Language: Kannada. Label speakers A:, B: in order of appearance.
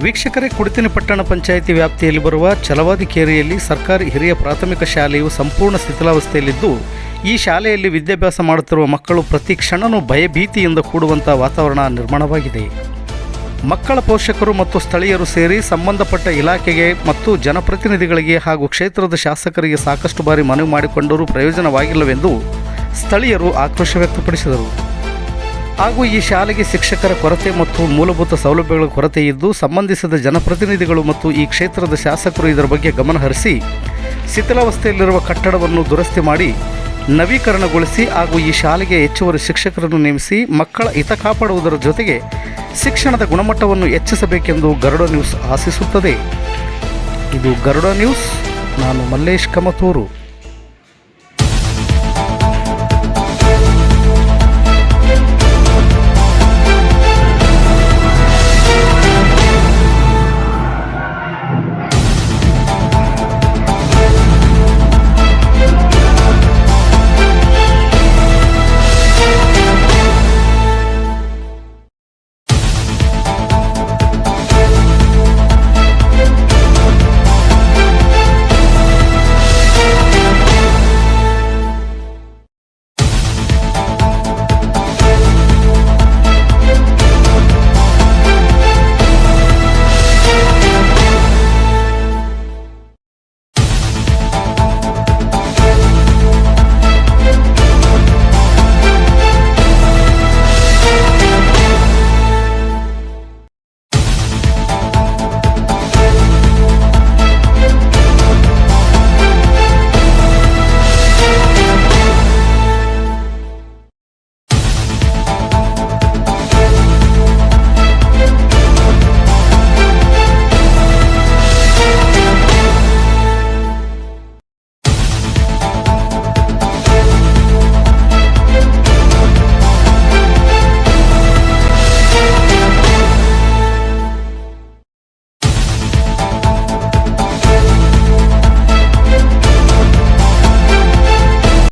A: ವೀಕ್ಷಕರೇ, ಕುಡಿತಿನಿ ಪಟ್ಟಣ ಪಂಚಾಯಿತಿ ವ್ಯಾಪ್ತಿಯಲ್ಲಿ ಬರುವ ಛಲವಾದಿ ಕೇರಿಯಲ್ಲಿ ಸರ್ಕಾರಿ ಹಿರಿಯ ಪ್ರಾಥಮಿಕ ಶಾಲೆಯು ಸಂಪೂರ್ಣ ಶಿಥಿಲಾವಸ್ಥೆಯಲ್ಲಿದ್ದು, ಈ ಶಾಲೆಯಲ್ಲಿ ವಿದ್ಯಾಭ್ಯಾಸ ಮಾಡುತ್ತಿರುವ ಮಕ್ಕಳು ಪ್ರತಿ ಕ್ಷಣವೂ ಭಯಭೀತಿಯಿಂದ ಕೂಡುವಂಥ ವಾತಾವರಣ ನಿರ್ಮಾಣವಾಗಿದೆ. ಮಕ್ಕಳ ಪೋಷಕರು ಮತ್ತು ಸ್ಥಳೀಯರು ಸೇರಿ ಸಂಬಂಧಪಟ್ಟ ಇಲಾಖೆಗೆ ಮತ್ತು ಜನಪ್ರತಿನಿಧಿಗಳಿಗೆ ಹಾಗೂ ಕ್ಷೇತ್ರದ ಶಾಸಕರಿಗೆ ಸಾಕಷ್ಟು ಬಾರಿ ಮನವಿ ಮಾಡಿಕೊಂಡರೂ ಪ್ರಯೋಜನವಾಗಿಲ್ಲವೆಂದು ಸ್ಥಳೀಯರು ಆಕ್ರೋಶ ವ್ಯಕ್ತಪಡಿಸಿದರು. ಹಾಗೂ ಈ ಶಾಲೆಗೆ ಶಿಕ್ಷಕರ ಕೊರತೆ ಮತ್ತು ಮೂಲಭೂತ ಸೌಲಭ್ಯಗಳ ಕೊರತೆ ಇದ್ದು, ಸಂಬಂಧಿಸಿದ ಜನಪ್ರತಿನಿಧಿಗಳು ಮತ್ತು ಈ ಕ್ಷೇತ್ರದ ಶಾಸಕರು ಇದರ ಬಗ್ಗೆ ಗಮನಹರಿಸಿ ಶಿಥಿಲಾವಸ್ಥೆಯಲ್ಲಿರುವ ಕಟ್ಟಡವನ್ನು ದುರಸ್ತಿ ಮಾಡಿ ನವೀಕರಣಗೊಳಿಸಿ ಹಾಗೂ ಈ ಶಾಲೆಗೆ ಹೆಚ್ಚುವರಿ ಶಿಕ್ಷಕರನ್ನು ನೇಮಿಸಿ ಮಕ್ಕಳ ಹಿತ ಕಾಪಾಡುವುದರ ಜೊತೆಗೆ ಶಿಕ್ಷಣದ ಗುಣಮಟ್ಟವನ್ನು ಹೆಚ್ಚಿಸಬೇಕೆಂದು ಗರುಡ ನ್ಯೂಸ್ ಆಶಿಸುತ್ತದೆ. ಇದು ಗರುಡ ನ್ಯೂಸ್. ನಾನು ಮಲ್ಲೇಶ್ ಕಮತೂರು.